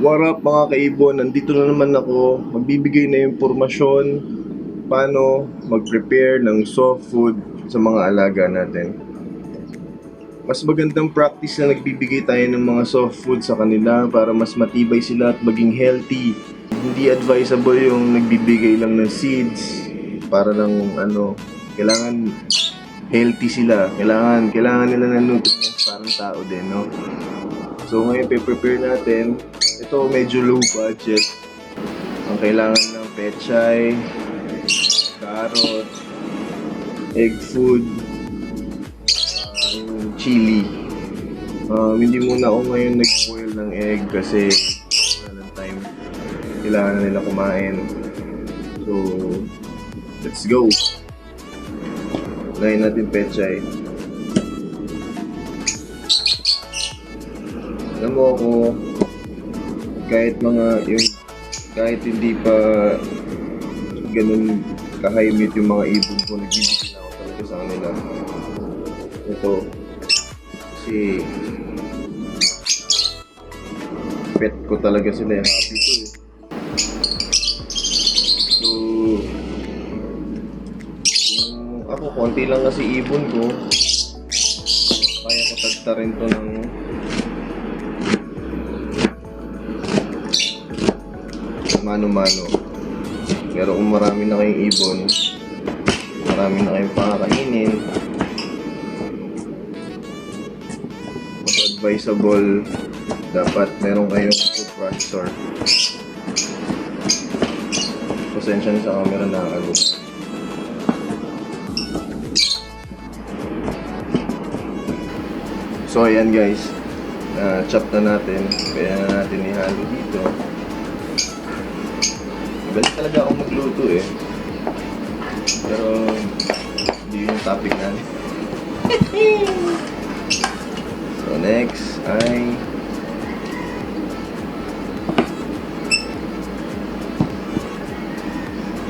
What up mga kaibon, nandito na naman ako. Magbibigay na impormasyon paano mag-prepare ng soft food sa mga alaga natin. Mas magandang practice na nagbibigay tayo ng mga soft food sa kanila para mas matibay sila at maging healthy. Hindi advisable yung nagbibigay lang ng seeds para lang kailangan healthy sila. Kailangan nila ng nutrients parang tao din, no? So ngayon pe-prepare natin. Ito medyo low budget. Ang kailangan ng PECHAY, carrot, egg food, chili. Hindi muna ako ngayon nag-boil ng egg kasi wala ng time. Kailangan na nila kumain. So let's go. Unahin natin PECHAY. Alam mo ako, kahit hindi pa ganun ka-high meat yung mga ibon ko, nagbibigay na ako talaga sa kanila. Ito, kasi pet ko talaga sila, happy to eh. So, kung ako, konti lang kasi ibon ko, kaya ko tagta rin to ng mano-mano. Pero kung marami na kayong ibon, marami na kayong pakakainin, mas advisable dapat meron kayong food processor. Pasensya na sa camera na ano. So ayan guys, chop na natin, kaya na natin ihalo dito. Galing talaga ako magluto eh. Pero hindi yung topic natin. So next ay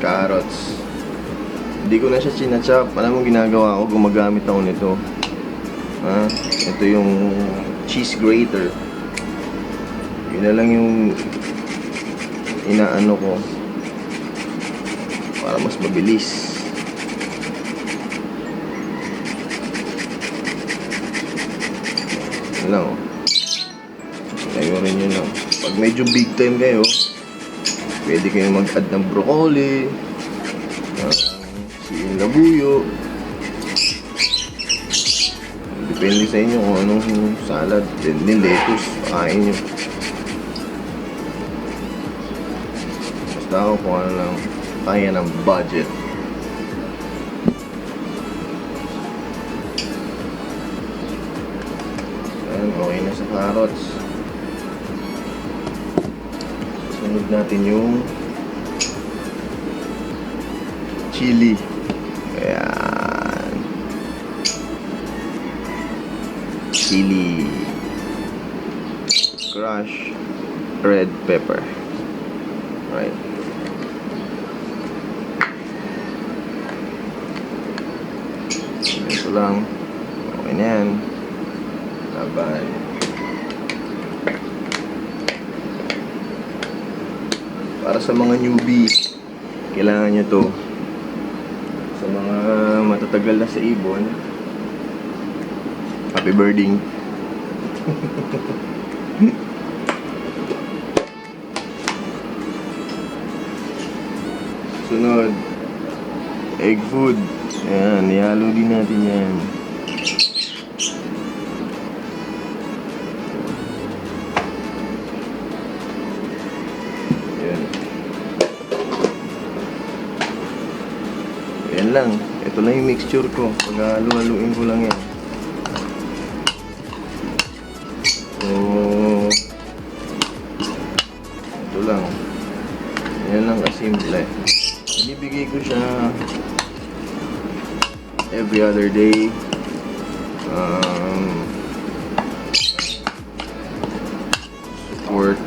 carrots. Hindi ko na siya chinachop. Alam mo ginagawa ko, gumagamit ako nito. Ito yung cheese grater. Yun na lang yung inaano ko para mas mabilis. Yan lang oh. Kayo rin yun lang. Pag medyo big time kayo, pwede kayo mag-add ng broccoli, siling labuyo. Depende sa inyo kung anong salad. Din lettuce, pakain nyo. Basta ako kung ano lang kaya ng budget. Ayan, okay na sa carrots. Sunod natin yung chili. Ayan. Chili. Crush red pepper. Right. Ito lang. Okay na yan. Laban. Para sa mga newbie, kailangan nyo to. Sa mga matatagal na sa ibon, happy birding. Sunod, egg food. Ayan, ihalo din natin yan. Ayan. Ayan lang. Ito lang yung mixture ko. Pag-halo-haluin ko lang yan. So, ito lang. Ayan lang kasimple. Ibibigay ko siya every other day. Support.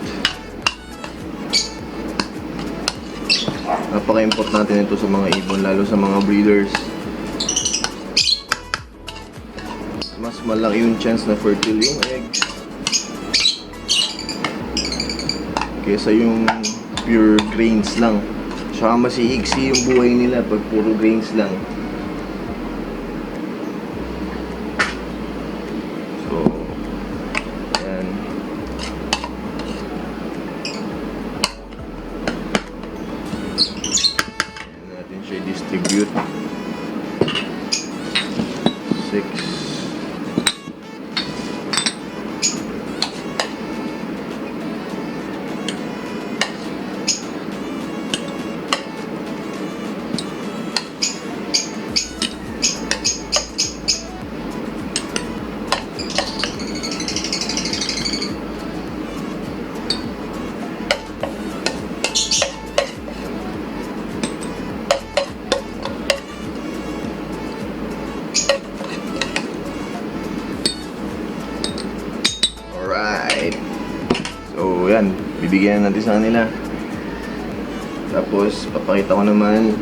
Napaka-importante nito sa mga ibon, lalo sa mga breeders. Mas malaki yung chance na fertile yung egg. kesa yung pure grains lang. Tsaka mas iiksi yung buhay nila pag puro grains lang. So, yan. Yan natin siya i-distribute. 6. Alright. So, yan. Bibigyan natin sa kanila. Tapos, papakita ko naman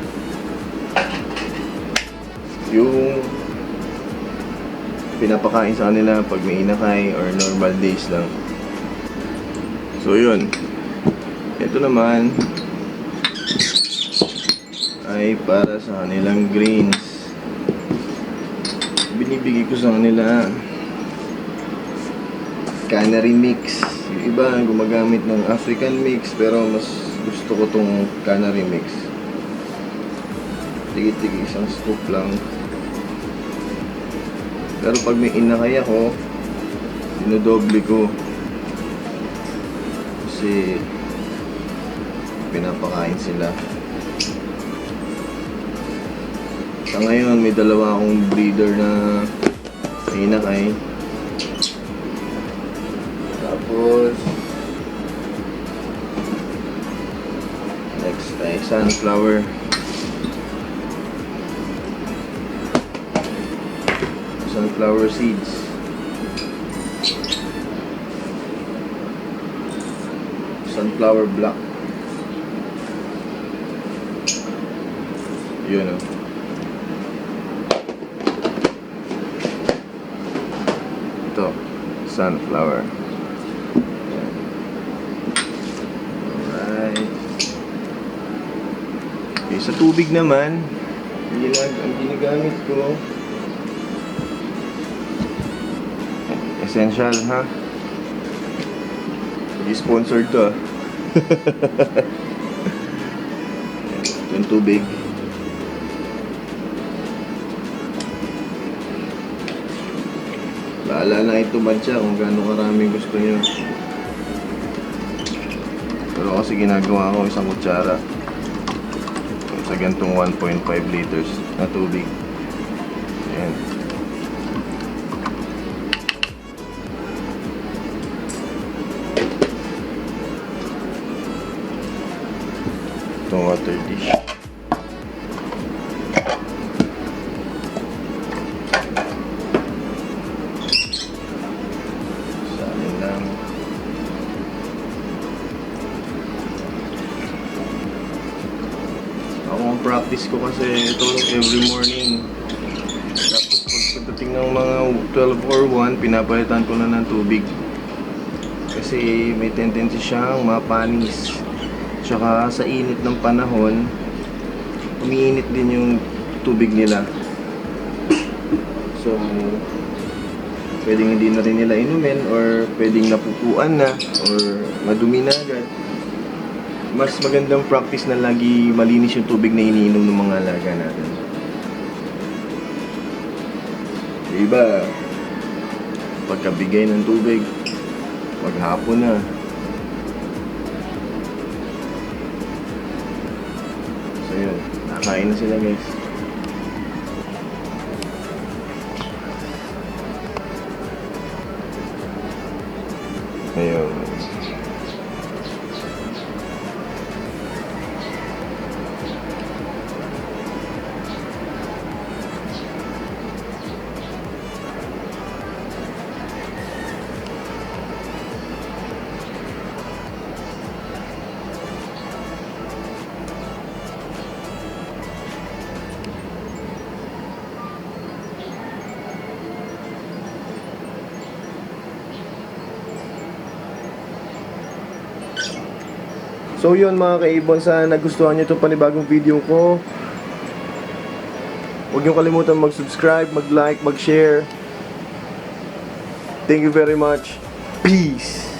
yung pinapakain sa kanila pag may inakay or normal days lang. So, yun. Ito naman ay para sa kanilang greens. Binibigay ko sa kanila CANARY mix. Yung iba gumagamit ng African mix, pero mas gusto ko tong CANARY mix. Tigi-tigi isang scoop lang. Pero pag may inakay ako, dinodoble ko. Kasi pinapakain sila. Sa ngayon, may dalawa akong breeder na inakay. Tapos next ay sunflower. Sunflower seeds. Sunflower black. Yun o. Ito, sunflower. Okay, sa tubig naman, ang ginagamit ko, essential, ha? Hindi sponsored to, Ito yung tubig. Bahala na ito bansya kung gaano karami gusto nyo. Pero kasi ginagawa ko isang kutsara sa gantong 1.5 liters na tubig. Ayan. Itong water dish. Salin lang. Ang practice ko kasi ito every morning. Tapos pagdating ng mga 12 or 1, pinapalitan ko na ng tubig. Kasi may tendency siyang mapanis. Tsaka sa init ng panahon, umiinit din yung tubig nila. So, pwedeng hindi na rin nila inumin or pwedeng napupuan na or madumi na agad. Mas magandang practice na lagi malinis yung tubig na iniinom ng mga alaga natin. Diba, pagkabigay ng tubig, maghapon na. So yun, nakain na sila guys. Ayun. So yun mga kaibon, sana nagustuhan nyo itong panibagong video ko. Huwag nyo kalimutan mag-subscribe, mag-like, mag-share. Thank you very much. Peace!